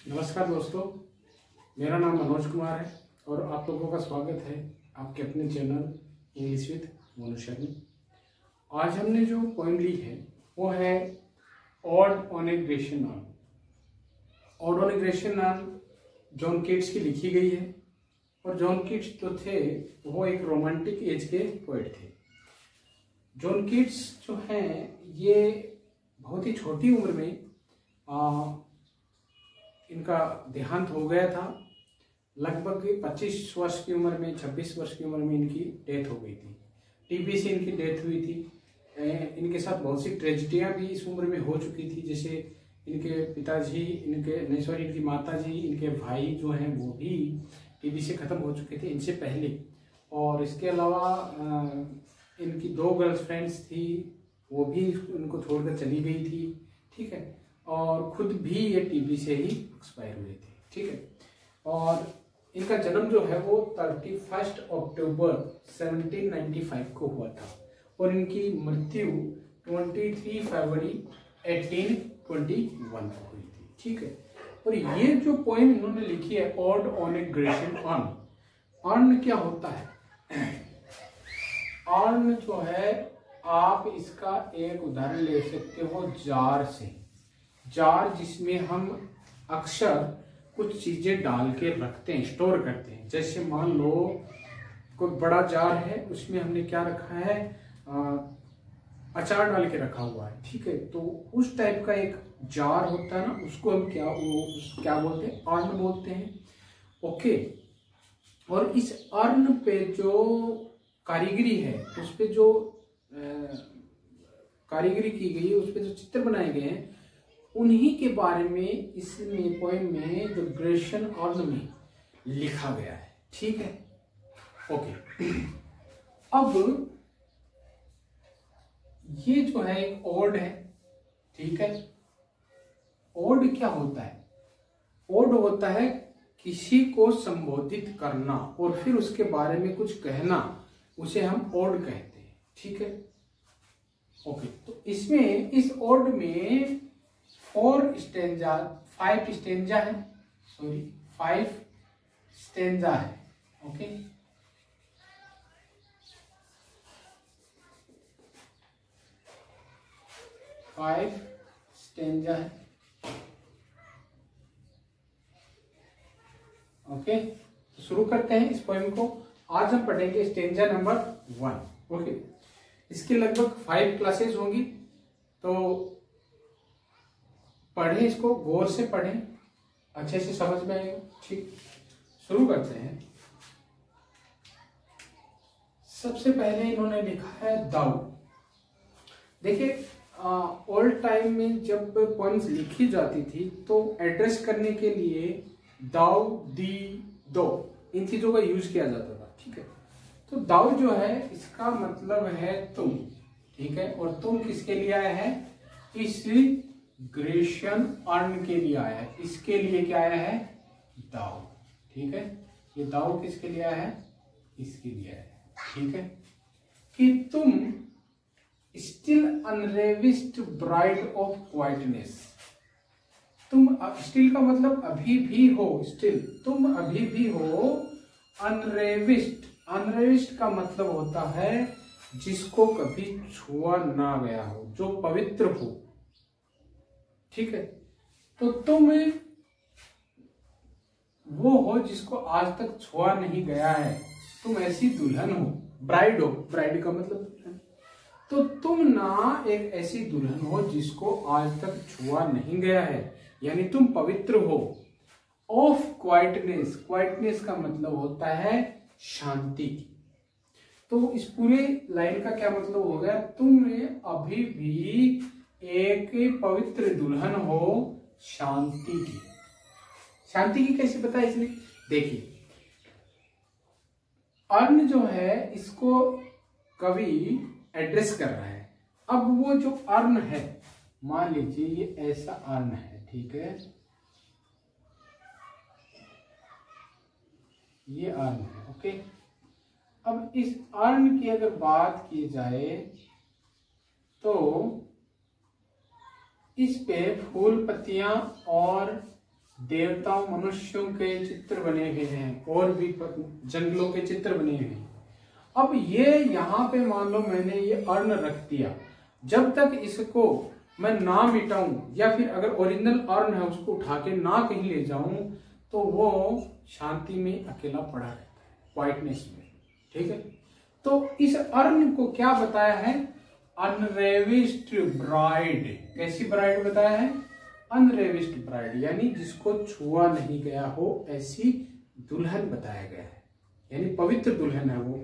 नमस्कार दोस्तों, मेरा नाम मनोज कुमार है और आप लोगों का स्वागत है आपके अपने चैनल इंग्लिश विद मनुष्य में। आज हमने जो पोएम ली है वो है odd on A Grecian non. Odd on A Grecian non John Keats की लिखी गई है और जॉन कीट्स तो थे वो एक रोमांटिक एज के पोएट थे। जॉन कीट्स जो हैं ये बहुत ही छोटी उम्र में इनका देहांत हो गया था। लगभग 25 वर्ष की उम्र में, 26 वर्ष की उम्र में इनकी डेथ हो गई थी। टीबी से इनकी डेथ हुई थी। इनके साथ बहुत सी ट्रेजिडियाँ भी इस उम्र में हो चुकी थी, जैसे इनके पिताजी, इनकी माताजी, इनके भाई जो हैं वो भी टीबी से ख़त्म हो चुके थे इनसे पहले। और इसके अलावा इनकी 2 गर्लफ्रेंड्स थी, वो भी इनको छोड़कर चली गई थी। ठीक है, और खुद भी ये टीबी से ही एक्सपायर हुए थे। ठीक है, और इनका जन्म जो है वो 31 अक्टूबर 1795 को हुआ था और इनकी मृत्यु 23 फरवरी 1821 को हुई थी। ठीक है, और ये जो पोएम इन्होंने लिखी है odd on A Grecian earn. Earn क्या होता है? अर्न जो है, आप इसका एक उदाहरण ले सकते हो जार से। जार जिसमें हम अक्सर कुछ चीजें डाल के रखते हैं, स्टोर करते हैं। जैसे मान लो कोई बड़ा जार है, उसमें हमने क्या रखा है, अचार डाल के रखा हुआ है। ठीक है, तो उस टाइप का एक जार होता है ना, उसको हम क्या बोलते हैं? अर्न बोलते हैं। ओके, और इस अर्न पे जो कारीगरी है, उस पे जो कारीगरी की गई है, उस पे जो चित्र बनाए गए हैं, उन्हीं के बारे में इसमें पोएम में द ग्रेशियन अर्न में लिखा गया है। ठीक है, ओके। अब ये जो है एक ओड है। ठीक है, ओड क्या होता है? ओड होता है किसी को संबोधित करना और फिर उसके बारे में कुछ कहना, उसे हम ओड कहते हैं। ठीक है, ओके। तो इसमें, इस ओड में 5 स्टेंजा है। सॉरी, 5 स्टेंजा है। ओके, फाइव स्टेंजा है। ओके, तो शुरू करते हैं इस पोएम को। आज हम पढ़ेंगे स्टेंजा नंबर 1। ओके, इसकी लगभग 5 क्लासेस होंगी, तो पढ़ें, इसको गौर से पढ़ें, अच्छे से समझ में आएगा। ठीक, शुरू करते हैं। सबसे पहले इन्होंने लिखा है दाऊ। देखिए, ओल्ड टाइम में जब पोएम्स लिखी जाती थी तो एड्रेस करने के लिए दाऊ, दी, दो, इन चीजों का यूज किया जाता था। ठीक है, तो दाऊ जो है इसका मतलब है तुम। ठीक है, और तुम किसके लिए आया है? इस ग्रेशियन अर्न के लिए आया है। इसके लिए क्या आया है? दाऊ। ठीक है, ये दाऊ किसके लिए आया है? इसके लिए आया है। ठीक है, कि तुम स्टिल अनरेविस्ड ब्राइड ऑफ क्वाइटनेस। तुम, स्टिल का मतलब अभी भी हो, स्टिल तुम अभी भी हो अनरेविस्ड। अनरेविस्ड का मतलब होता है जिसको कभी छुआ ना गया हो, जो पवित्र हो। ठीक है, तो तुम वो हो जिसको आज तक छुआ नहीं गया है। तुम ऐसी दुल्हन हो, ब्राइड हो। ब्राइड का मतलब दुल्हन। तो तुम ना एक ऐसी दुल्हन हो जिसको आज तक छुआ नहीं गया है, यानी तुम पवित्र हो। ऑफ क्वाइटनेस, क्वाइटनेस का मतलब होता है शांति। तो इस पूरे लाइन का क्या मतलब हो गया? तुम अभी भी एक पवित्र दुल्हन हो शांति की। शांति की कैसे पता है इसने? देखिए, अर्न जो है इसको कवि एड्रेस कर रहा है। अब वो जो अर्न है, मान लीजिए ये ऐसा अर्न है। ठीक है, ये अर्न है। ओके, अब इस अर्न की अगर बात की जाए तो इस पे फूल पत्तियां और देवताओं मनुष्यों के चित्र बने हुए हैं और भी जंगलों के चित्र बने हुए हैं। अब ये यहाँ पे मान लो मैंने ये अर्ण रख दिया, जब तक इसको मैं ना मिटाऊं या फिर अगर ओरिजिनल अर्ण है उसको उठा के ना कहीं ले जाऊं तो वो शांति में अकेला पड़ा रहता है, क्वाइटनेस में। ठीक है, तो इस अर्ण को क्या बताया है? अनरेविस्ड ब्राइड। कैसी ब्राइड बताया है? अनरेविस्ड ब्राइड, यानी जिसको छुआ नहीं गया हो ऐसी दुल्हन बताया गया है, यानी पवित्र दुल्हन है वो।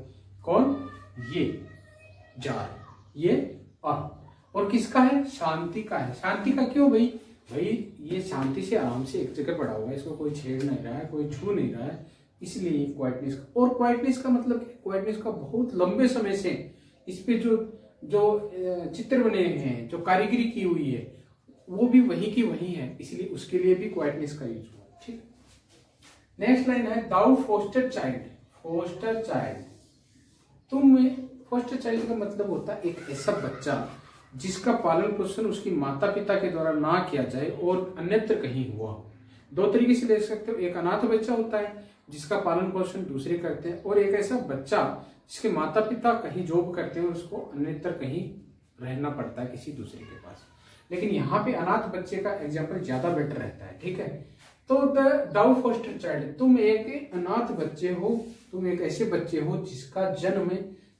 कौन? ये जार, ये और किसका है? शांति का है। शांति का क्यों भाई? भाई ये शांति से आराम से एक जगह पड़ा हुआ है, इसको कोई छेड़ नहीं रहा है, कोई छू नहीं रहा है, इसलिए क्वाइटनेस का। और क्वाइटनेस का मतलब क्वाइटनेस का बहुत लंबे समय से इस पे जो चित्र बने हैं, जो कारीगरी की हुई है, वो भी वही की वही है, इसलिए उसके लिए भी क्वाइटनेस का यूज हुआ। ठीक, नेक्स्ट लाइन है दाउ फोस्टर चाइल्ड। फोस्टर चाइल्ड, तुम फोस्टर चाइल्ड का मतलब होता है एक ऐसा बच्चा जिसका पालन पोषण उसकी माता पिता के द्वारा ना किया जाए और अन्यत्र कहीं हुआ हो। दो तरीके से ले सकते हो, एक अनाथ बच्चा होता है जिसका पालन पोषण दूसरे करते हैं, और एक ऐसा बच्चा जिसके माता पिता कहीं जॉब करते हैं और उसको अन्यत्र कहीं रहना पड़ता है किसी दूसरे के पास। लेकिन यहाँ पे अनाथ बच्चे का एग्जाम्पल ज्यादा बेटर रहता है। ठीक है, तो द दाउ फोस्टर चाइल्ड, तुम एक अनाथ बच्चे हो, तुम एक ऐसे बच्चे हो जिसका जन्म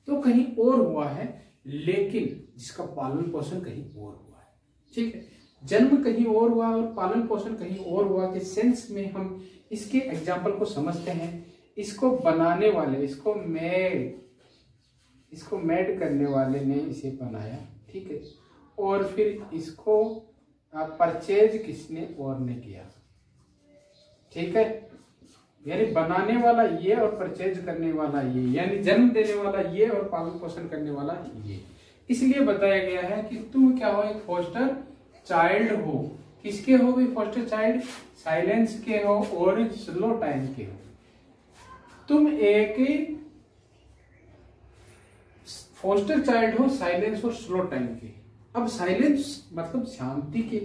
तो कहीं और हुआ है लेकिन जिसका पालन पोषण कहीं और हुआ है। ठीक है, जन्म कहीं और हुआ और पालन पोषण कहीं और हुआ के सेंस में हम इसके एग्जाम्पल को समझते हैं। इसको बनाने वाले, इसको मेड करने वाले ने इसे बनाया। ठीक है, और फिर इसको परचेज किसने और ने किया। ठीक है, यानी बनाने वाला ये और परचेज करने वाला ये, यानी जन्म देने वाला ये और पालन पोषण करने वाला ये। इसलिए बताया गया है कि तुम क्या हो? एक फोस्टर चाइल्ड हो। किसके हो भी फोस्टर चाइल्ड? साइलेंस के हो और स्लो टाइम के हो। तुम एक फोस्टर चाइल्ड हो, साइलेंस और स्लो टाइम के। अब साइलेंस मतलब शांति के,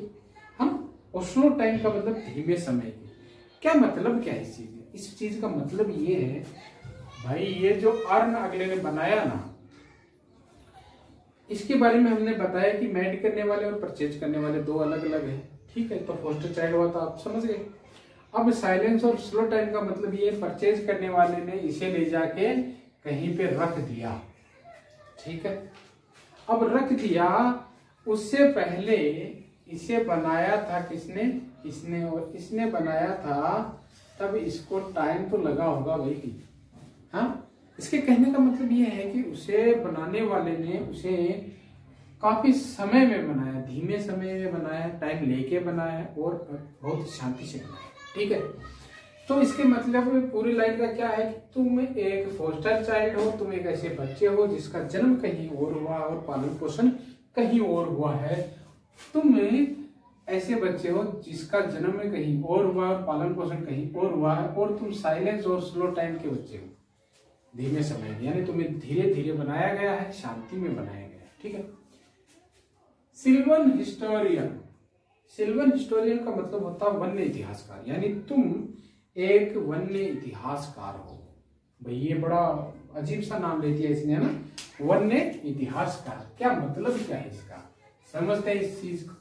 हम, और स्लो टाइम का मतलब धीमे समय के। क्या मतलब क्या है इस चीज? इस चीज का मतलब ये है भाई, ये जो अर्ण अगले ने बनाया ना, इसके बारे में हमने बताया कि मेड करने वाले और परचेज करने वाले दो अलग अलग है। ठीक है, तो फोस्टर चाइल्ड हुआ तो आप समझ गए। अब साइलेंस और स्लो टाइम का मतलब ये, परचेज करने वाले ने इसे ले जाके कहीं पे रख दिया। ठीक है, अब रख दिया, उससे पहले इसे बनाया था किसने? इसने, और इसने बनाया था तब इसको टाइम तो लगा होगा भाई। हाँ, इसके कहने का मतलब ये है कि उसे बनाने वाले ने उसे काफी समय में बनाया, धीमे समय में बनाया, टाइम लेके बनाया और बहुत शांति से बनाया। ठीक है, तो इसके मतलब पूरी लाइन का क्या है कि तुम एक फोस्टर चाइल्ड हो, तुम एक ऐसे बच्चे हो जिसका जन्म कहीं और हुआ और पालन पोषण कहीं और हुआ है। तुम ऐसे बच्चे हो जिसका जन्म कहीं और हुआ और पालन पोषण कहीं और हुआ है, और तुम साइलेंस और स्लो टाइम के बच्चे हो, धीमे समय में, यानी तुम्हें धीरे धीरे बनाया गया है, शांति में बनाया गया है। ठीक है, सिल्वन हिस्टोरियन। सिल्वन हिस्टोरियन का मतलब होता है वन्य इतिहासकार, यानी तुम एक वन्य इतिहासकार हो। भाई ये बड़ा अजीब सा नाम लेती है इसने, है ना, वन्य इतिहासकार। क्या मतलब क्या है इसका? समझते हैं इस चीज को।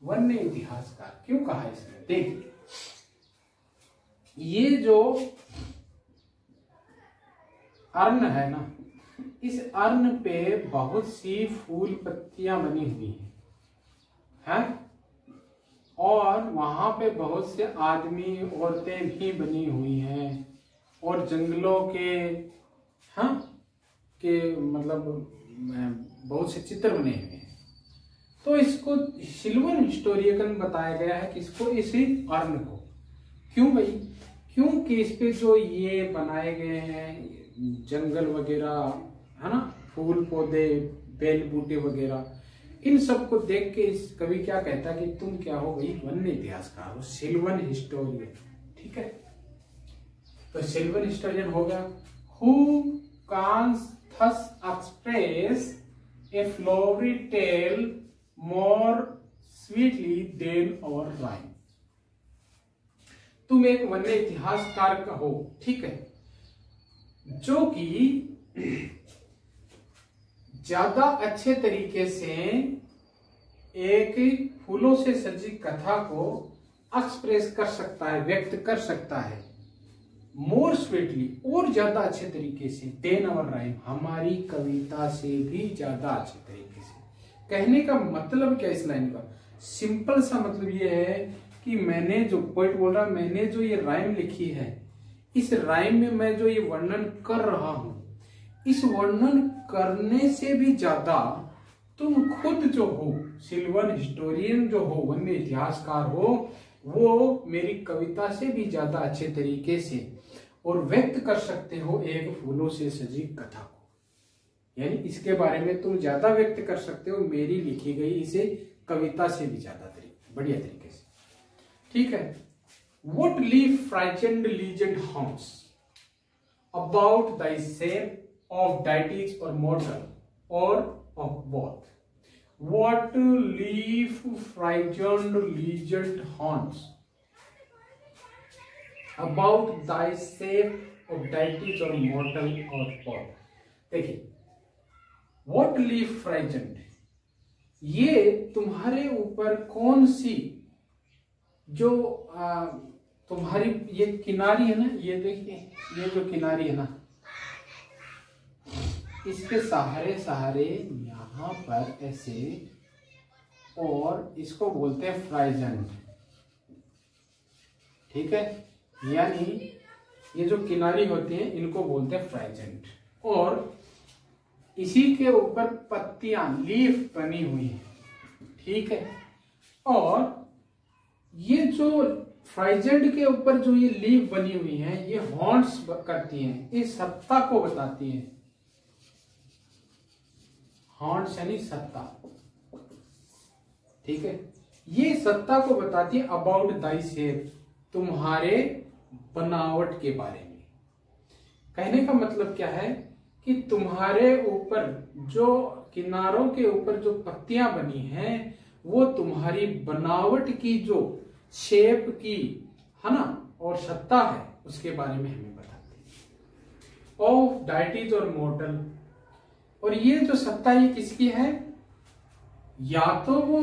वन्य इतिहासकार क्यों कहा है इसने? देखिए, ये जो अर्ण है ना, इस अर्ण पे बहुत सी फूल पत्तियां बनी हुई हैं, और वहां पे बहुत से आदमी औरतें भी बनी हुई हैं, और जंगलों के, हाँ, के मतलब बहुत से चित्र बने हुए हैं। तो इसको सिल्वन हिस्टोरियन बताया गया है, किसको? इसी अर्ण को। क्यों भाई? क्योंकि इस पे जो ये बनाए गए हैं जंगल वगैरह, है ना, फूल पौधे, बेल बूटे वगैरह, इन सब को देख के इस कवि क्या कहता है कि तुम क्या हो भाई? वन्य इतिहासकार हो, सिल्वन हिस्टोरियन। ठीक है, तो सिल्वन हिस्टोरियन हो गया। Who canst thus express a flowery tale more sweetly than our rhyme. तुम एक वन्य इतिहासकार का हो, ठीक है, जो कि ज्यादा अच्छे तरीके से एक फूलों से सजी कथा को एक्सप्रेस कर सकता है, व्यक्त कर सकता है मोर स्वीटली, और ज्यादा अच्छे तरीके से देन आवर राइम, हमारी कविता से भी ज्यादा अच्छे तरीके से। कहने का मतलब क्या इस लाइन का? सिंपल सा मतलब ये है कि मैंने जो पोइट बोल रहा, मैंने जो ये राइम लिखी है, इस राइम में मैं जो ये वर्णन कर रहा हूं, इस वर्णन करने से भी ज्यादा तुम खुद जो हो सिल्वन हिस्टोरियन जो हो, वन्य इतिहासकार हो, वो मेरी कविता से भी ज्यादा अच्छे तरीके से और व्यक्त कर सकते हो एक फूलों से सजी कथा को। यानी इसके बारे में तुम ज्यादा व्यक्त कर सकते हो मेरी लिखी गई इसे कविता से भी ज्यादा बढ़िया तरीके से, ठीक है। What leaf frightened legend haunts about thy shape of deities or mortal or of both? What leaf frightened legend haunts about thy shape of deities or mortal or both? देखिए, what leaf frightened, ये तुम्हारे ऊपर कौन सी जो तुम्हारी ये किनारी है ना, ये देखिए, ये जो किनारी है ना, इसके सहारे सहारे यहाँ पर ऐसे, और इसको बोलते हैं फ्राइजेंट, ठीक है। यानी ये जो किनारी होती है इनको बोलते हैं फ्राइजेंट, और इसी के ऊपर पत्तियां लीफ बनी हुई है, ठीक है। और ये जो फ्राइजेंट के ऊपर जो ये लीफ बनी हुई है, ये हॉन्ट्स करती हैं, इस सत्ता को बताती हैं। हॉन्ट्स यानी सत्ता, ठीक है। ये सत्ता को बताती है अबाउट दाई शेप, तुम्हारे बनावट के बारे में। कहने का मतलब क्या है कि तुम्हारे ऊपर जो किनारों के ऊपर जो पत्तियां बनी हैं, वो तुम्हारी बनावट की जो शेप की है ना और सत्ता है, उसके बारे में हमें बताते हैं। ऑफ डाइटीज और मॉर्टल, और ये जो सत्ता ये किसकी है? या तो वो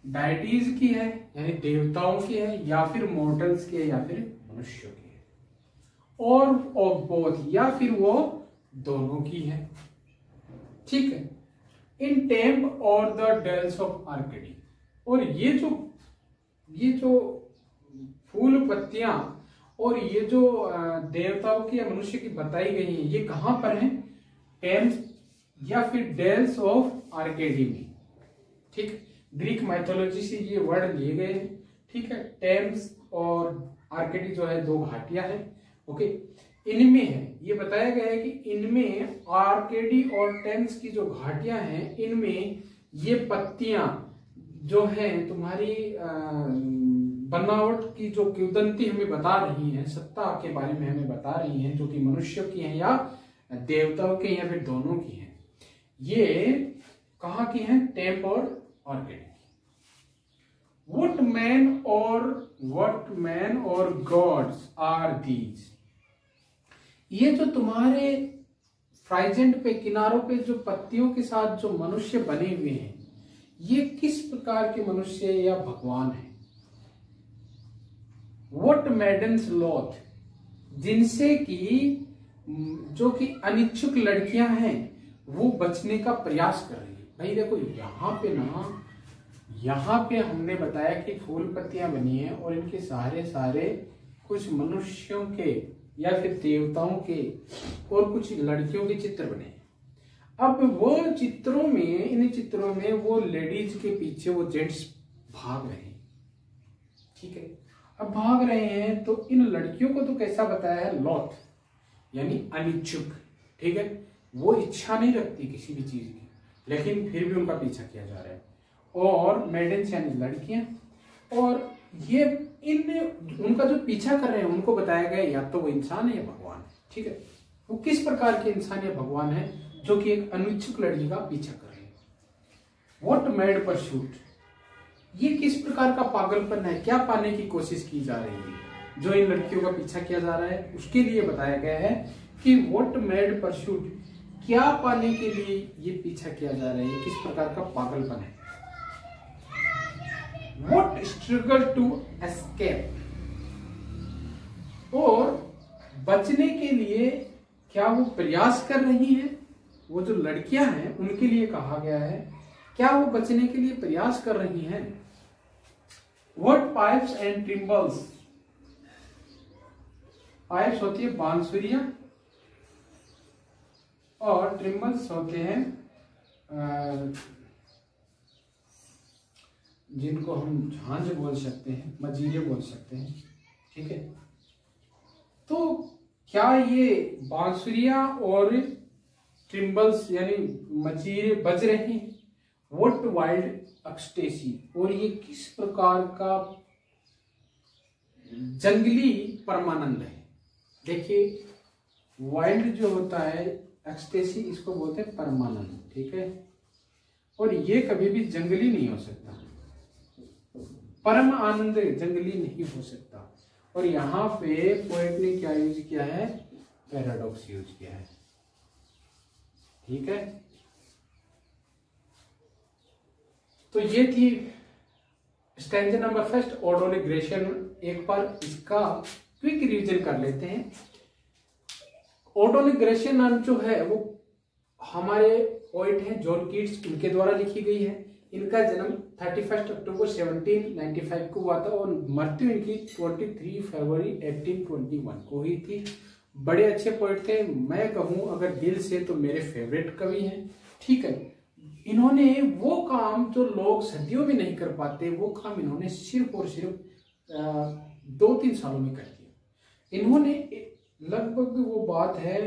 डाइटीज की है यानी देवताओं की है, या फिर मॉर्टल्स की है, या फिर मनुष्यों की है, और ऑफ बोथ, या फिर वो दोनों की है, ठीक है। इन टेम्प और द डेल्स ऑफ आर्केडी, और ये जो फूल पत्तियां और ये जो देवताओं की या मनुष्य की बताई गई है, ये कहां पर है? टेम्स या फिर डेल्स ऑफ आर्केडी में, ठीक। ग्रीक माइथोलॉजी से ये वर्ड लिए गए हैं, ठीक है। टेम्स और आर्केडी जो है दो घाटियां हैं, ओके। इनमें है, ये बताया गया है कि इनमें आर्केडी और टेम्स की जो घाटियां हैं, इनमें ये पत्तियां जो हैं तुम्हारी बनावट की जो किंवदंती हमें बता रही हैं, सत्ता के बारे में हमें बता रही हैं, जो कि मनुष्य की हैं या देवताओं की या फिर दोनों की हैं। ये कहाँ की हैं? टेम्प और आर्केडी। What man or gods are these? ये जो तुम्हारे फ्राइजेंट पे किनारों पे जो पत्तियों के साथ जो मनुष्य बने हुए हैं, ये किस प्रकार के मनुष्य या भगवान है? What maidens loth, जिनसे कि जो कि अनिच्छुक लड़कियां हैं वो बचने का प्रयास कर रही है। भाई देखो यहाँ पे हमने बताया कि फूल पत्तियां बनी हैं और इनके सारे कुछ मनुष्यों के या फिर देवताओं के और कुछ लड़कियों के चित्र बने हैं। अब वो चित्रों में, इन चित्रों में वो लेडीज के पीछे वो जेंट्स भाग रहे हैं, ठीक है। अब भाग रहे हैं तो इन लड़कियों को तो कैसा बताया है? लॉथ यानी अनिच्छुक, ठीक है। वो इच्छा नहीं रखती किसी भी चीज की, लेकिन फिर भी उनका पीछा किया जा रहा है। और मेडन्स यानी लड़कियां, और ये उनका जो पीछा कर रहे हैं उनको बताया गया या तो वो इंसान है या भगवान है, ठीक है। वो किस प्रकार के इंसान या भगवान है जो कि एक अनिच्छुक लड़की का पीछा कर रहे हैं। व्हाट मैड परसूट, ये किस प्रकार का पागलपन है? क्या पाने की कोशिश की जा रही है? जो इन लड़कियों का पीछा किया जा रहा है उसके लिए बताया गया है कि व्हाट मेड परस्यूट, क्या पाने के लिए ये पीछा किया जा रहा है, ये किस प्रकार का पागलपन है। व्हाट स्ट्रगल टू एस्केप, और बचने के लिए क्या वो प्रयास कर रही हैं। वो जो लड़कियां हैं उनके लिए कहा गया है, क्या वो बचने के लिए प्रयास कर रही हैं। व्हाट पाइप्स एंड ट्रिम्बल्स, पाइप्स होती है बांसुरियां और ट्रिम्बल्स होते हैं जिनको हम झांझ बोल सकते हैं, मजीरे बोल सकते हैं, ठीक है। तो क्या ये बांसुरियां और ट्रिम्बल्स यानी मजीरे बज रहे हैं। व्हाट वाइल्ड एक्सटेसी, और ये किस प्रकार का जंगली परमानंद है। देखिए वाइल्ड जो होता है, एक्सटेसी इसको बोलते हैं परमानंद, ठीक है। और ये कभी भी जंगली नहीं हो सकता, परम आनंद जंगली नहीं हो सकता। और यहाँ पे पोएट ने क्या यूज किया है, पैराडॉक्स यूज किया है, ठीक है। तो ये थी स्टैंजा नंबर फर्स्ट, ओडोनिग्रेशन। एक बार इसका क्विक रिवीजन कर लेते हैं। ओडोनिग्रेशन जो है वो हमारे पोएट हैं जॉन कीट्स, उनके द्वारा लिखी गई है। इनका जन्म 31 अक्टूबर 1795 को हुआ था और मृत्यु इनकी 23 फरवरी 1821 को हुई थी। बड़े अच्छे पोएट थे, मैं कहूं अगर दिल से तो मेरे फेवरेट कवि हैं, ठीक है। इन्होंने वो काम जो लोग सदियों में नहीं कर पाते, वो काम इन्होंने सिर्फ और सिर्फ 2-3 सालों में कर दिया। इन्होंने लगभग वो बात है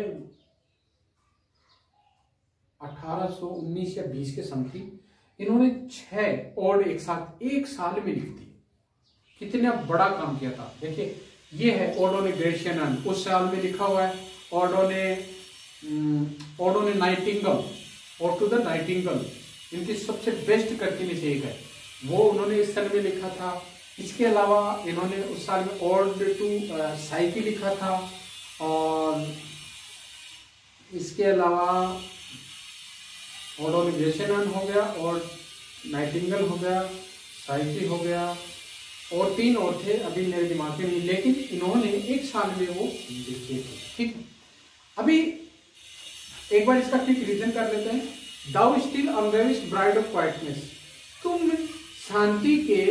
1819 या 20 के समथिंग, इन्होंने 6 और एक साल में लिख दी। कितना बड़ा काम किया था। देखिए ये है ओडोनिग्रेशन, उस साल में लिखा हुआ है। ओडोने नाइटिंगल, और टू द नाइटिंगल, इनकी सबसे बेस्ट कृति में से एक है, वो उन्होंने इस साल में लिखा था। इसके अलावा इन्होंने उस साल में ओड टू साइकी लिखा था, और इसके अलावा ओडोनिग्रेशन हो गया, और नाइटिंगल हो गया, साइकी हो गया, और 3 और थे अभी मेरे दिमाग में नहीं, लेकिन इन्होंने एक साल में वो लिखे थे, ठीक है। अभी एक बार इसका क्विक रीजन कर लेते हैं। दाउ still unravished bride of quietness, तुम शांति के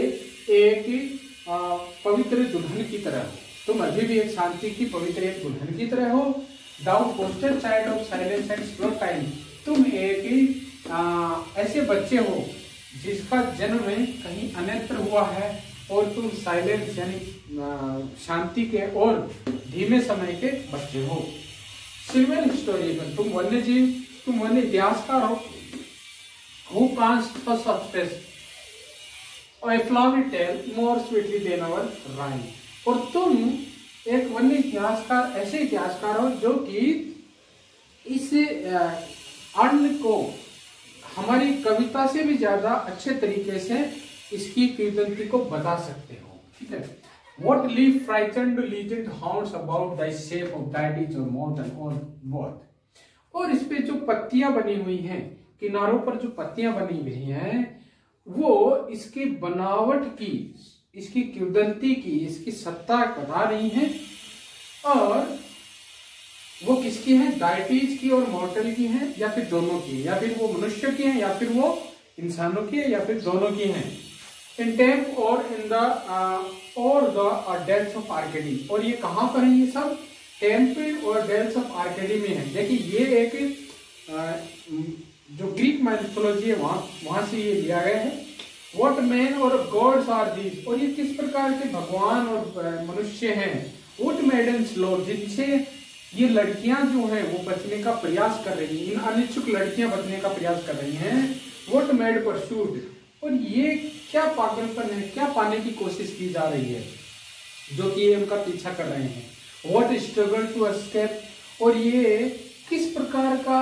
एक पवित्र दुल्हन की तरह हो, तुम अभी भी एक शांति की पवित्र एक दुल्हन की तरह हो। Thou poster child of silence and slow time, तुम एक ऐसे बच्चे हो जिसका जन्म कहीं अन्यत्र हुआ है, और तुम साइलेंस यानी शांति के और धीमे समय के बच्चे हो। सिल्वर हिस्टोरियन, तुम वन्यजीव, तुम वन्य इतिहासकार हो। हु कांस्ट फर्स्ट ऑब्सेस और flowery tale more sweetly than our rhyme, और तुम एक वन्य इतिहासकार, ऐसे इतिहासकार हो जो कि इस अन्न को हमारी कविता से भी ज्यादा अच्छे तरीके से इसकी किंवदंती को बता सकते हो, ठीक है। What leaf frightened legend haunts about thy shape of deities or mountain or what, और इस पे जो पत्तियां बनी हुई हैं, किनारों पर जो पत्तियां बनी हुई हैं, वो इसकी बनावट की, इसकी किंवदंती की, इसकी सत्ता बता रही हैं। और वो किसकी है, डायटीज की और मॉर्टल की है, या फिर दोनों की, या फिर वो मनुष्य की है, या फिर वो इंसानों की है, या फिर दोनों की है। इन टेम्प और इन द और द डेल्स ऑफ आर्केडी, और ये कहाँ पर है, ये सब टेम्प और डेल्स ऑफ आर्केडी में है। देखिए ये एक जो ग्रीक माइथोलॉजी है वहां से ये लिया गया है। व्हाट मैन और गॉड्स आर दीज, और ये किस प्रकार के भगवान और मनुष्य हैं। व्हाट मेडन्स लॉर्ड, जिनसे ये लड़कियां जो हैं वो बचने का प्रयास कर रही हैं, इन अनिच्छुक लड़कियां बचने का प्रयास कर रही हैं। व्हाट मेड परसूट, और ये क्या पागलपन है, क्या पाने की कोशिश की जा रही है जो कि ये उनका पीछा कर रहे हैं। व्हाट स्ट्रगल टू एस्केप, और ये किस प्रकार का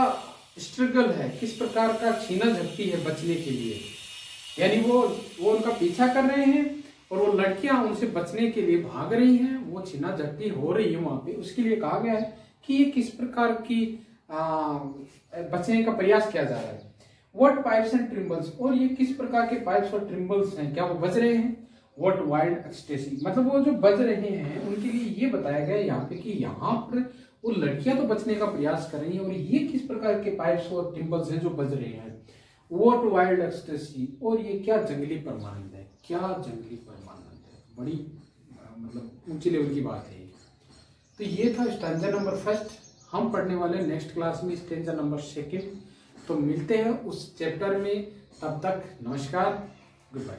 स्ट्रगल है, किस प्रकार का छीना झपटी है बचने के लिए। यानी वो उनका पीछा कर रहे हैं और वो लड़कियां उनसे बचने के लिए भाग रही हैं, वो छीना झपटी हो रही है वहां पे। उसके लिए कहा गया है कि ये किस प्रकार की बचने का प्रयास किया जा रहा है। व्हाट पाइप्स एंड ट्रिम्बल्स, और ये किस प्रकार के पाइप्स और ट्रिम्बल्स हैं, क्या वो बज रहे हैं। व्हाट वाइल्ड एक्सटेसी, मतलब वो जो बज रहे हैं उनके लिए ये बताया गया यहाँ पे कि यहाँ पर वो लड़कियां तो बचने का प्रयास कर रही हैं और ये किस प्रकार के पाइप्स और ट्रिम्बल्स हैं जो बज रहे हैं। व्हाट वाइल्ड एक्सटेसी, और ये क्या जंगली परमानंद है, क्या जंगली परमानंद है। बड़ी मतलब ऊंची लेवल की बात है। तो ये था स्टैंजा नंबर फर्स्ट। हम पढ़ने वाले नेक्स्ट क्लास में स्टैंजा नंबर सेकंड। तो मिलते हैं उस चैप्टर में, तब तक नमस्कार, गुड बाय।